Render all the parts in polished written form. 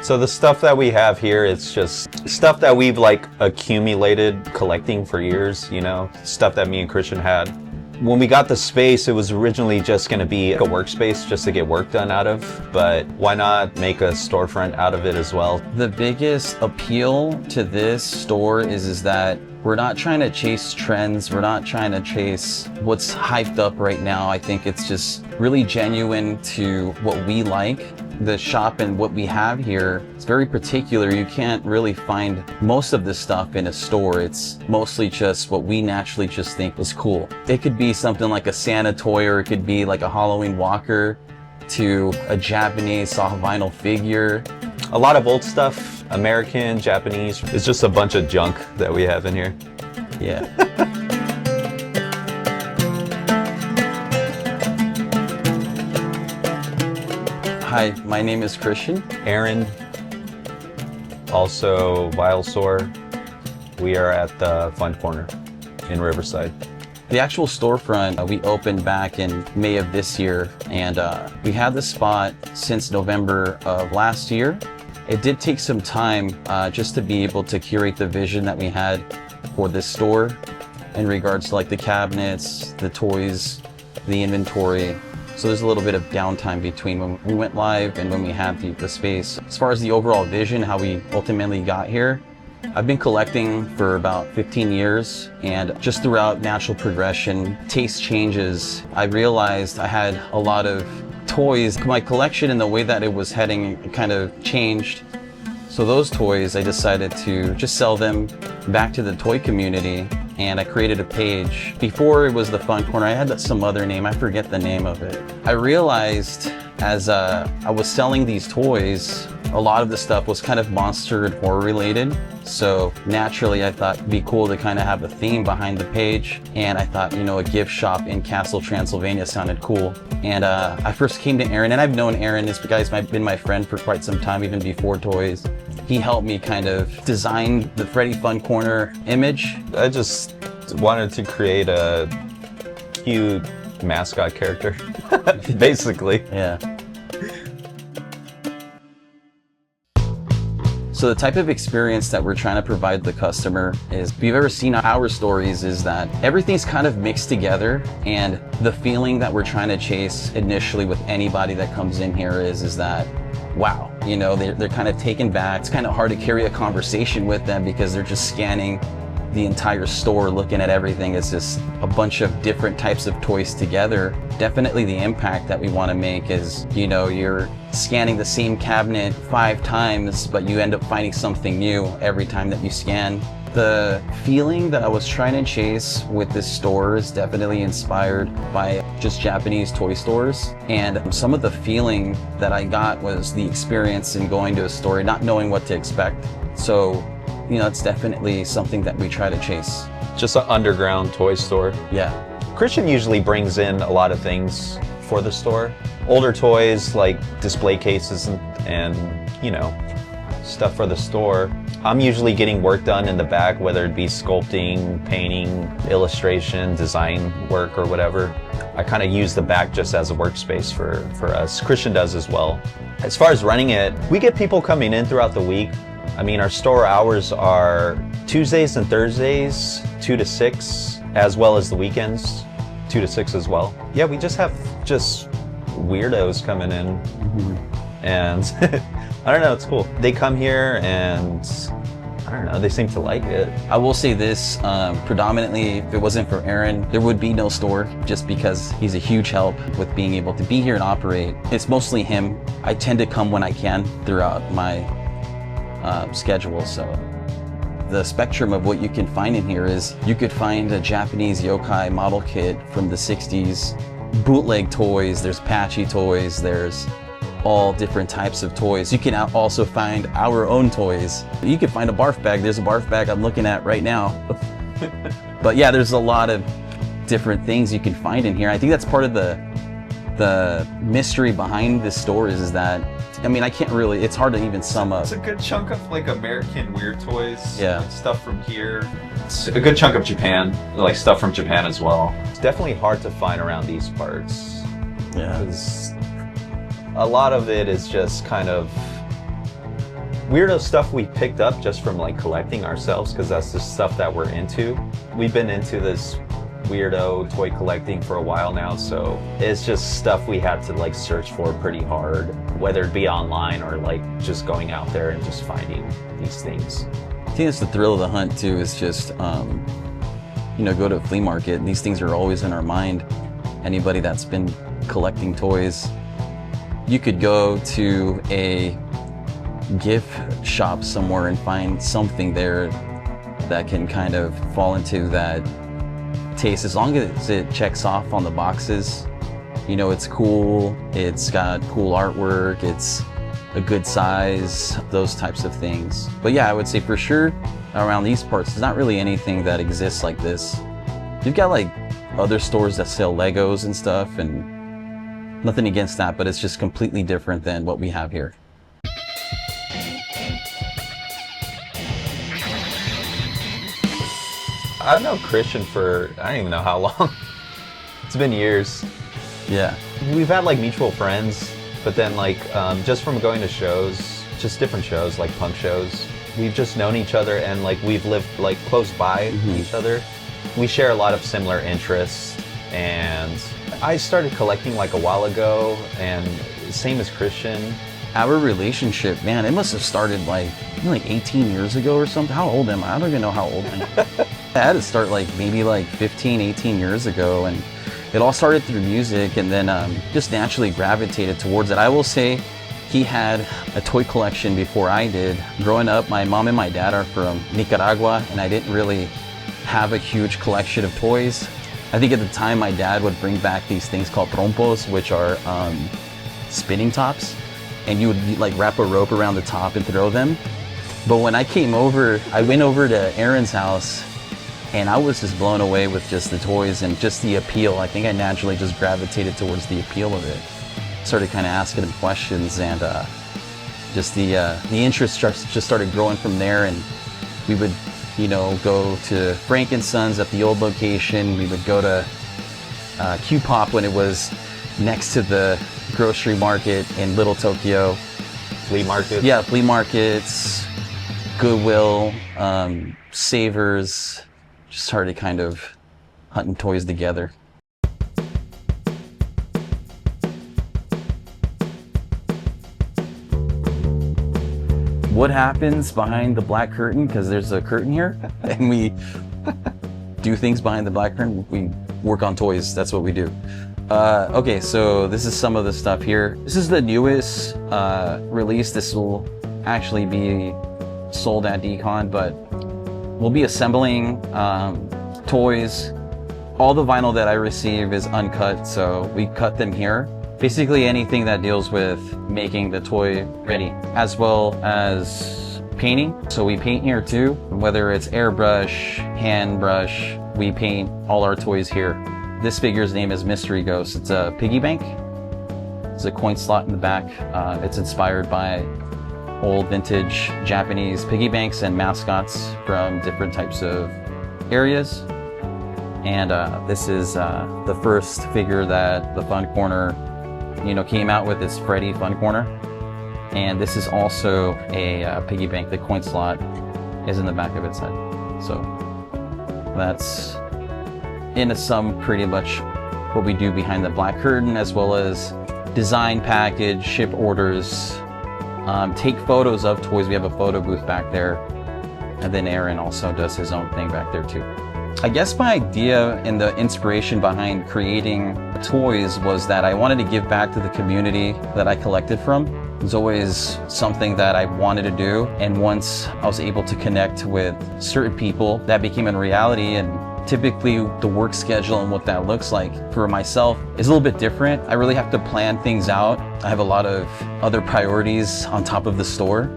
So the stuff that we have here, it's just stuff that we've like accumulated collecting for years, you know, stuff that me and Christian had. When we got the space, it was originally just going to be a workspace just to get work done out of, but why not make a storefront out of it as well? The biggest appeal to this store is that we're not trying to chase trends. We're not trying to chase what's hyped up right now. I think it's just really genuine to what we like. The shop and what we have here is very particular. You can't really find most of this stuff in a store. It's mostly just what we naturally just think is cool. It could be something like a Santa toy, or it could be like a Halloween walker, to a Japanese soft vinyl figure. A lot of old stuff, American, Japanese. It's just a bunch of junk that we have in here. Yeah. Hi, my name is Christian. Aaron, also Alcocer. We are at the Fun Corner in Riverside. The actual storefront, we opened back in May of this year, and we had the spot since November of last year. It did take some time just to be able to curate the vision that we had for this store in regards to like the cabinets, the toys, the inventory. So there's a little bit of downtime between when we went live and when we had the space. As far as the overall vision, how we ultimately got here, I've been collecting for about 15 years, and just throughout natural progression, taste changes, I realized I had a lot of toys. My collection and the way that it was heading kind of changed. So those toys, I decided to just sell them back to the toy community, and I created a page. Before it was the Fun Corner, I had some other name, I forget the name of it. I realized as I was selling these toys, a lot of the stuff was kind of monster and horror related. So naturally I thought it'd be cool to kind of have a theme behind the page. And I thought, you know, a gift shop in Castle, Transylvania sounded cool. And I first came to Aaron, and I've known Aaron, this guy's been my friend for quite some time, even before toys. He helped me kind of design the Freddy Fun Corner image. I just wanted to create a cute mascot character, basically. Yeah. So the type of experience that we're trying to provide the customer is, if you've ever seen our stories, is that everything's kind of mixed together, and the feeling that we're trying to chase initially with anybody that comes in here is that, wow, you know, they're kind of taken back. It's kind of hard to carry a conversation with them because they're just scanning the entire store, looking at everything. It's just a bunch of different types of toys together. Definitely the impact that we want to make is, you know, you're scanning the same cabinet 5 times, but you end up finding something new every time that you scan. The feeling that I was trying to chase with this store is definitely inspired by just Japanese toy stores. And some of the feeling that I got was the experience in going to a store, not knowing what to expect. So, you know, it's definitely something that we try to chase. Just an underground toy store. Yeah. Christian usually brings in a lot of things for the store. Older toys like display cases and you know, stuff for the store. I'm usually getting work done in the back, whether it be sculpting, painting, illustration, design work, or whatever. I kind of use the back just as a workspace for us. Christian does as well. As far as running it, we get people coming in throughout the week. I mean, our store hours are Tuesdays and Thursdays, 2 to 6, as well as the weekends, 2 to 6 as well. Yeah, we just have weirdos coming in. Mm-hmm. And I don't know, it's cool. They come here and I don't know, they seem to like it. I will say this, predominantly, if it wasn't for Aaron, there would be no store, just because he's a huge help with being able to be here and operate. It's mostly him. I tend to come when I can throughout my schedule. So the spectrum of what you can find in here is, you could find a Japanese yokai model kit from the 60s, bootleg toys, there's patchy toys, there's all different types of toys. You can also find our own toys. You can find a barf bag. There's a barf bag I'm looking at right now. But yeah, there's a lot of different things you can find in here. I think that's part of the mystery behind this store is that, I mean, I can't really, it's hard to even sum up. It's a good chunk of like American weird toys. Yeah. Like stuff from here. It's a good chunk of Japan, like stuff from Japan as well. It's definitely hard to find around these parts. Yeah. A lot of it is just kind of weirdo stuff we picked up just from like collecting ourselves, because that's the stuff that we're into. We've been into this weirdo toy collecting for a while now, so it's just stuff we had to like search for pretty hard, whether it be online or like just going out there and just finding these things. I think it's the thrill of the hunt too, is just you know, go to a flea market and these things are always in our mind. Anybody that's been collecting toys, you could go to a gift shop somewhere and find something there that can kind of fall into that taste, as long as it checks off on the boxes. You know, it's cool, it's got cool artwork, it's a good size, those types of things. But yeah, I would say for sure around these parts, there's not really anything that exists like this. You've got like other stores that sell Legos and stuff, and nothing against that, but it's just completely different than what we have here. I've known Christian for, I don't even know how long. It's been years. Yeah. We've had like mutual friends, but then like just from going to shows, just different shows, like punk shows, we've just known each other, and like we've lived like close by each other. We share a lot of similar interests, and I started collecting like a while ago, and same as Christian. Our relationship, man, it must have started like 18 years ago or something. How old am I? I don't even know how old I am. I had to start like maybe like 15, 18 years ago, and it all started through music, and then just naturally gravitated towards it. I will say he had a toy collection before I did. Growing up, my mom and my dad are from Nicaragua, and I didn't really have a huge collection of toys. I think at the time my dad would bring back these things called trompos, which are spinning tops, and you would like wrap a rope around the top and throw them. But when I came over, I went over to Aaron's house, and I was just blown away with just the toys and just the appeal. I think I naturally just gravitated towards the appeal of it. Started kind of asking him questions, and just the interest just started growing from there. And we would, you know, go to Frank and Sons at the old location. We would go to Q-Pop when it was next to the grocery market in Little Tokyo. Flea market? Yeah, flea markets, Goodwill, Savers. Just started kind of hunting toys together. What happens behind the black curtain? Because there's a curtain here, and we do things behind the black curtain. We work on toys. That's what we do. Okay, so this is some of the stuff here. This is the newest release. This will actually be sold at Decon, but we'll be assembling toys. All the vinyl that I receive is uncut, so we cut them here. Basically anything that deals with making the toy ready, as well as painting. So we paint here too, whether it's airbrush, hand brush, we paint all our toys here. This figure's name is Mystery Ghost. It's a piggy bank. There's a coin slot in the back. It's inspired by old vintage Japanese piggy banks and mascots from different types of areas. And this is the first figure that the Fun Corner, you know, came out with. Is Freddy Fun Corner. And this is also a piggy bank. The coin slot is in the back of its head. So that's in a sum pretty much what we do behind the black curtain, as well as design, package, ship orders, take photos of toys. We have a photo booth back there, and then Aaron also does his own thing back there too. I guess my idea and the inspiration behind creating toys was that I wanted to give back to the community that I collected from. It was always something that I wanted to do, and once I was able to connect with certain people, that became a reality. And typically the work schedule and what that looks like for myself is a little bit different. I really have to plan things out. I have a lot of other priorities on top of the store.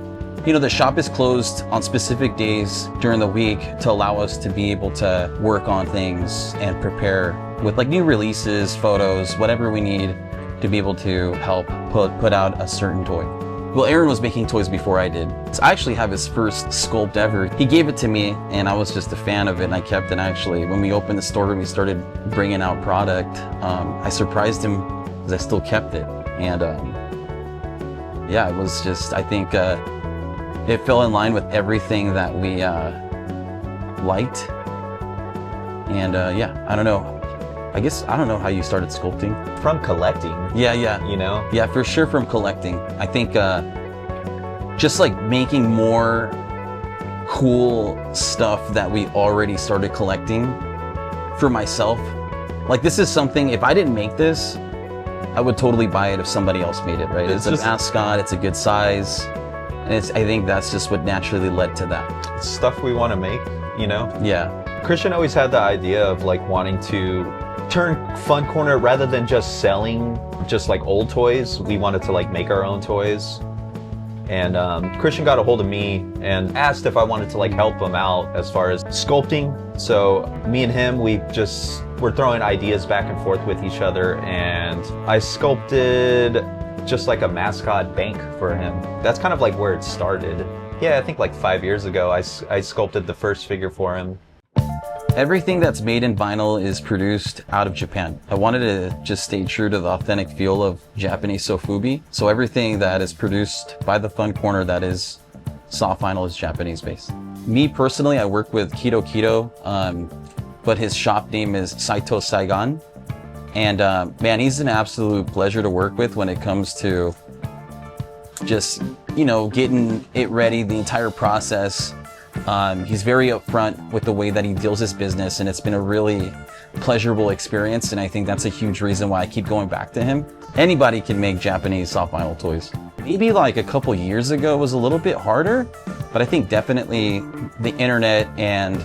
You know, the shop is closed on specific days during the week to allow us to be able to work on things and prepare with like new releases, photos, whatever we need to be able to help put out a certain toy. Well, Aaron was making toys before I did. So I actually have his first sculpt ever. He gave it to me, and I was just a fan of it, and I kept it. Actually, when we opened the store and we started bringing out product, I surprised him because I still kept it. And yeah, it was just, I think, It fell in line with everything that we liked. And yeah, I don't know. I guess, I don't know how you started sculpting. From collecting. Yeah, yeah. You know? Yeah, for sure from collecting. I think just like making more cool stuff that we already started collecting for myself. Like this is something, if I didn't make this, I would totally buy it if somebody else made it, right? It's a mascot, it's a good size. And I think that's just what naturally led to that. It's stuff we want to make, you know? Yeah. Christian always had the idea of like wanting to turn Fun Corner, rather than just selling just like old toys, we wanted to like make our own toys. And Christian got a hold of me and asked if I wanted to like help him out as far as sculpting. So me and him, we're throwing ideas back and forth with each other, and I sculpted just like a mascot bank for him. That's kind of like where it started. Yeah, I think like 5 years ago, I sculpted the first figure for him. Everything that's made in vinyl is produced out of Japan. I wanted to just stay true to the authentic feel of Japanese Sofubi. So everything that is produced by the Fun Corner that is soft vinyl is Japanese based. Me personally, I work with Kito Kito, but his shop name is Saito Saigon. And man, he's an absolute pleasure to work with when it comes to just, you know, getting it ready, the entire process. He's very upfront with the way that he deals his business, and it's been a really pleasurable experience, and I think that's a huge reason why I keep going back to him. Anybody can make Japanese soft vinyl toys. Maybe like a couple years ago it was a little bit harder, but I think definitely the internet and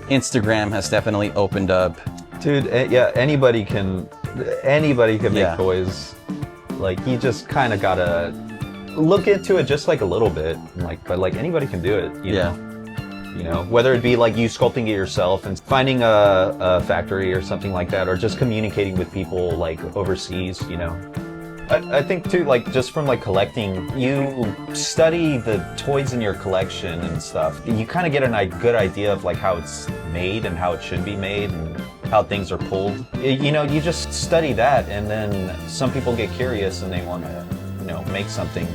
Instagram has definitely opened up. Dude, yeah, anybody can make Yeah. toys. Like, you just kind of gotta look into it just like a little bit, but like anybody can do it, you know? You know, whether it be like you sculpting it yourself and finding a factory or something like that, or just communicating with people like overseas, you know. I think too, like just from like collecting, you study the toys in your collection and stuff. You kind of get a good idea of like how it's made and how it should be made and how things are pulled. You know, you just study that, and then some people get curious and they want to, you know, make something.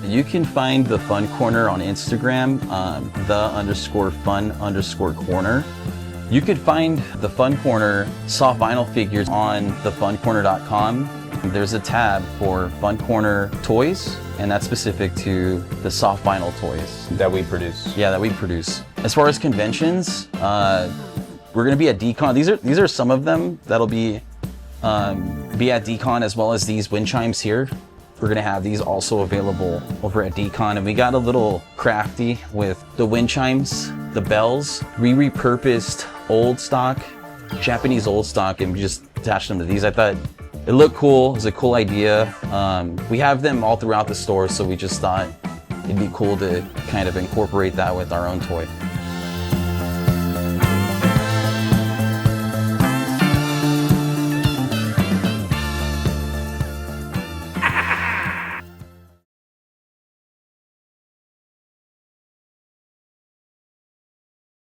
You can find the Fun Corner on Instagram, the_fun_corner. You could find the Fun Corner soft vinyl figures on thefuncorner.com. There's a tab for Fun Corner toys, and that's specific to the soft vinyl toys That we produce. Yeah, that we produce. As far as conventions, we're gonna be at DCon. These are some of them that'll be at DCon, as well as these wind chimes here. We're gonna have these also available over at DCon, and we got a little crafty with the wind chimes, the bells. We repurposed old stock, Japanese old stock, and we just attached them to these. I thought it looked cool. It was a cool idea. We have them all throughout the store, so we just thought it'd be cool to kind of incorporate that with our own toy.